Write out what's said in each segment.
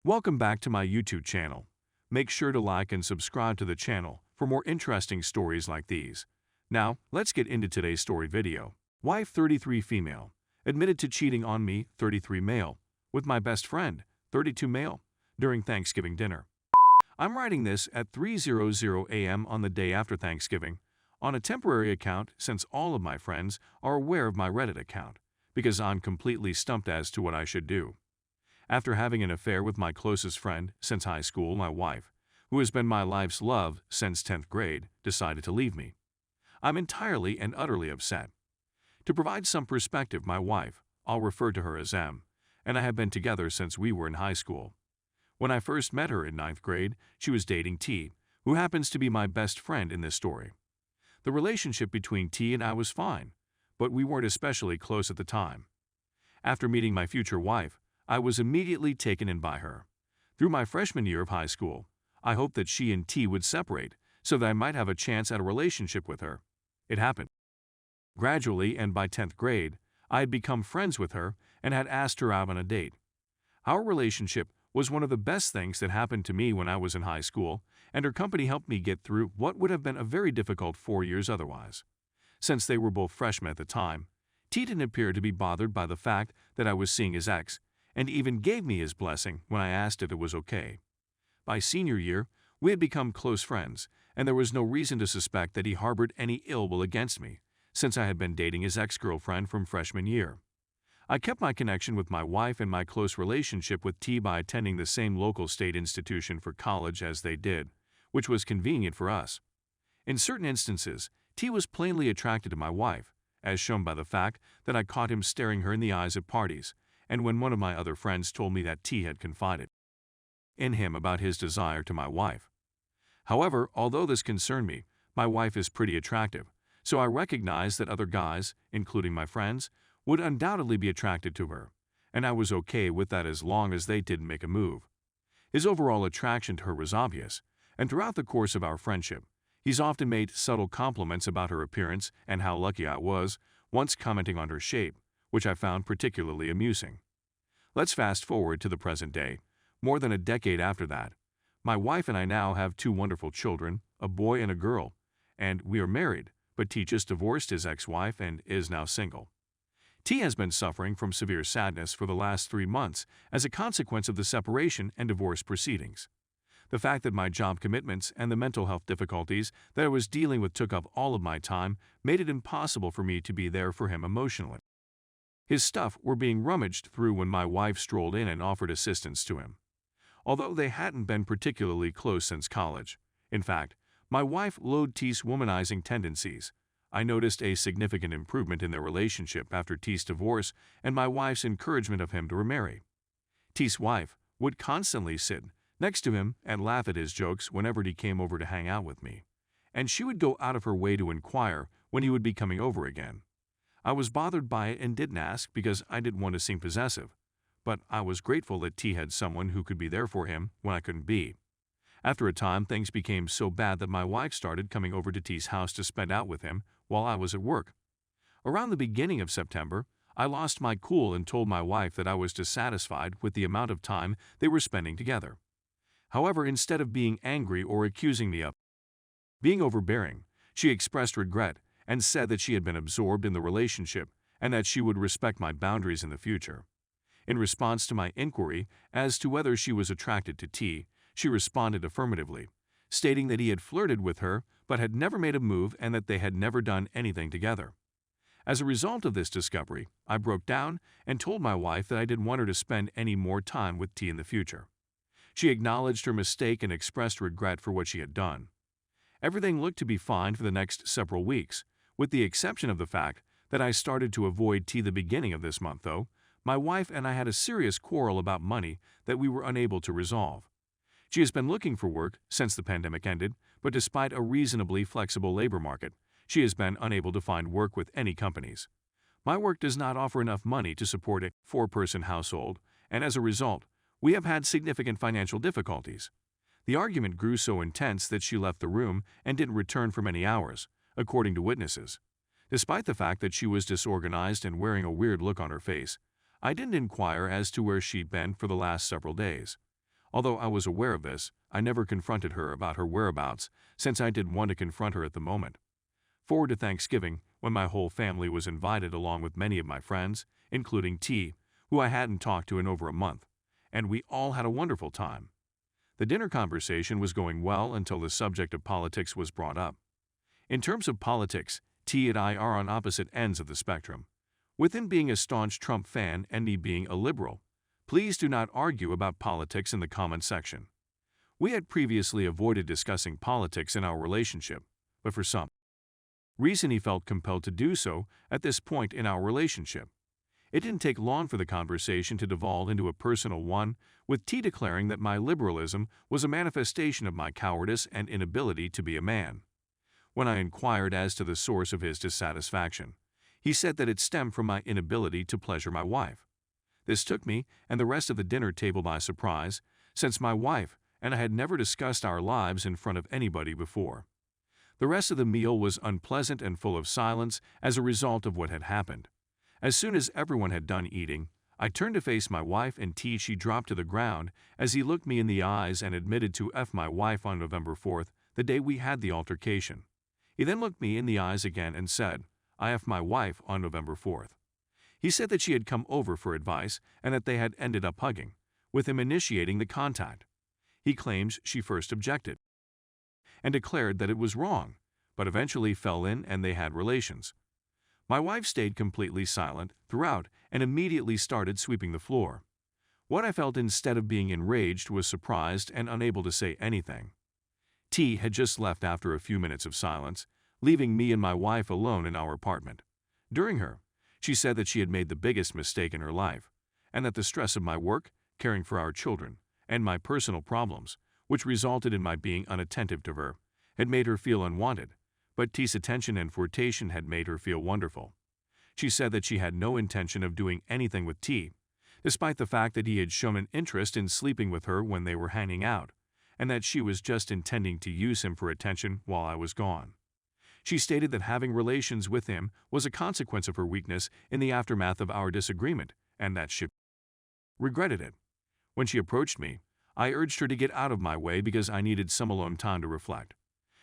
Welcome back to my YouTube channel. Make sure to like and subscribe to the channel for more interesting stories like these. Now, let's get into today's story video. Wife 33 female, admitted to cheating on me 33 male, with my best friend 32 male, during Thanksgiving dinner. I'm writing this at 3:00 a.m. on the day after Thanksgiving, on a temporary account since all of my friends are aware of my Reddit account, because I'm completely stumped as to what I should do. After having an affair with my closest friend since high school, my wife, who has been my life's love since 10th grade, decided to leave me. I'm entirely and utterly upset. To provide some perspective, my wife, I'll refer to her as M, and I have been together since we were in high school. When I first met her in 9th grade, she was dating T, who happens to be my best friend in this story. The relationship between T and I was fine, but we weren't especially close at the time. After meeting my future wife, I was immediately taken in by her. Through my freshman year of high school, I hoped that she and T would separate so that I might have a chance at a relationship with her. It happened. Gradually, and by 10th grade, I had become friends with her and had asked her out on a date. Our relationship was one of the best things that happened to me when I was in high school, and her company helped me get through what would have been a very difficult 4 years otherwise. Since they were both freshmen at the time, T didn't appear to be bothered by the fact that I was seeing his ex, and even gave me his blessing when I asked if it was okay. By senior year, we had become close friends, and there was no reason to suspect that he harbored any ill will against me, since I had been dating his ex-girlfriend from freshman year. I kept my connection with my wife and my close relationship with T by attending the same local state institution for college as they did, which was convenient for us. In certain instances, T was plainly attracted to my wife, as shown by the fact that I caught him staring her in the eyes at parties, and when one of my other friends told me that T had confided in him about his desire to my wife. However, although this concerned me, my wife is pretty attractive, so I recognized that other guys, including my friends, would undoubtedly be attracted to her, and I was okay with that as long as they didn't make a move. His overall attraction to her was obvious, and throughout the course of our friendship, he's often made subtle compliments about her appearance and how lucky I was, once commenting on her shape, which I found particularly amusing. Let's fast forward to the present day, more than a decade after that. My wife and I now have 2 wonderful children, a boy and a girl, and we are married, but T just divorced his ex-wife and is now single. T has been suffering from severe sadness for the last 3 months as a consequence of the separation and divorce proceedings. The fact that my job commitments and the mental health difficulties that I was dealing with took up all of my time made it impossible for me to be there for him emotionally. His stuff were being rummaged through when my wife strolled in and offered assistance to him. Although they hadn't been particularly close since college, in fact, my wife loathed T's womanizing tendencies. I noticed a significant improvement in their relationship after T's divorce and my wife's encouragement of him to remarry. T's wife would constantly sit next to him and laugh at his jokes whenever he came over to hang out with me, and she would go out of her way to inquire when he would be coming over again. I was bothered by it and didn't ask because I didn't want to seem possessive, but I was grateful that T had someone who could be there for him when I couldn't be. After a time, things became so bad that my wife started coming over to T's house to spend out with him while I was at work. Around the beginning of September, I lost my cool and told my wife that I was dissatisfied with the amount of time they were spending together. However, instead of being angry or accusing me of being overbearing, she expressed regret and said that she had been absorbed in the relationship and that she would respect my boundaries in the future. In response to my inquiry as to whether she was attracted to T, she responded affirmatively, stating that he had flirted with her but had never made a move and that they had never done anything together. As a result of this discovery, I broke down and told my wife that I didn't want her to spend any more time with T in the future. She acknowledged her mistake and expressed regret for what she had done. Everything looked to be fine for the next several weeks, with the exception of the fact that I started to avoid T the beginning of this month, though. My wife and I had a serious quarrel about money that we were unable to resolve. She has been looking for work since the pandemic ended, but despite a reasonably flexible labor market, she has been unable to find work with any companies. My work does not offer enough money to support a 4-person household, and as a result, we have had significant financial difficulties. The argument grew so intense that she left the room and didn't return for many hours, according to witnesses. Despite the fact that she was disorganized and wearing a weird look on her face, I didn't inquire as to where she'd been for the last several days. Although I was aware of this, I never confronted her about her whereabouts since I didn't want to confront her at the moment. Forward to Thanksgiving, when my whole family was invited along with many of my friends, including T, who I hadn't talked to in over a month, and we all had a wonderful time. The dinner conversation was going well until the subject of politics was brought up. In terms of politics, T and I are on opposite ends of the spectrum. With him being a staunch Trump fan and me being a liberal, please do not argue about politics in the comment section. We had previously avoided discussing politics in our relationship, but for some reason he felt compelled to do so at this point in our relationship. It didn't take long for the conversation to devolve into a personal one, with T declaring that my liberalism was a manifestation of my cowardice and inability to be a man. When I inquired as to the source of his dissatisfaction, he said that it stemmed from my inability to pleasure my wife. This took me and the rest of the dinner table by surprise, since my wife and I had never discussed our lives in front of anybody before. The rest of the meal was unpleasant and full of silence as a result of what had happened. As soon as everyone had done eating, I turned to face my wife and T. She dropped to the ground as he looked me in the eyes and admitted to F my wife on November 4th, the day we had the altercation. He then looked me in the eyes again and said, I F my wife on November 4th. He said that she had come over for advice and that they had ended up hugging, with him initiating the contact. He claims she first objected and declared that it was wrong, but eventually fell in and they had relations. My wife stayed completely silent throughout and immediately started sweeping the floor. What I felt instead of being enraged was surprised and unable to say anything. T had just left after a few minutes of silence, leaving me and my wife alone in our apartment. During her, she said that she had made the biggest mistake in her life, and that the stress of my work, caring for our children, and my personal problems, which resulted in my being unattentive to her, had made her feel unwanted, but T's attention and flirtation had made her feel wonderful. She said that she had no intention of doing anything with T, despite the fact that he had shown an interest in sleeping with her when they were hanging out, and that she was just intending to use him for attention while I was gone. She stated that having relations with him was a consequence of her weakness in the aftermath of our disagreement, and that she regretted it. When she approached me, I urged her to get out of my way because I needed some alone time to reflect.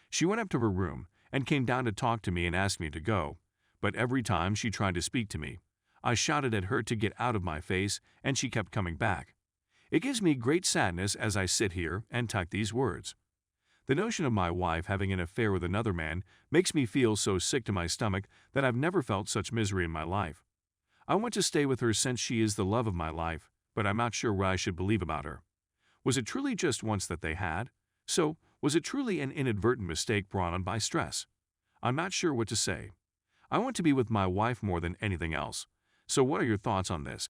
She went up to her room and came down to talk to me and asked me to go, but every time she tried to speak to me, I shouted at her to get out of my face and she kept coming back. It gives me great sadness as I sit here and type these words. The notion of my wife having an affair with another man makes me feel so sick to my stomach that I've never felt such misery in my life. I want to stay with her since she is the love of my life, but I'm not sure what I should believe about her. Was it truly just once that they had? So, was it truly an inadvertent mistake brought on by stress? I'm not sure what to say. I want to be with my wife more than anything else. So what are your thoughts on this?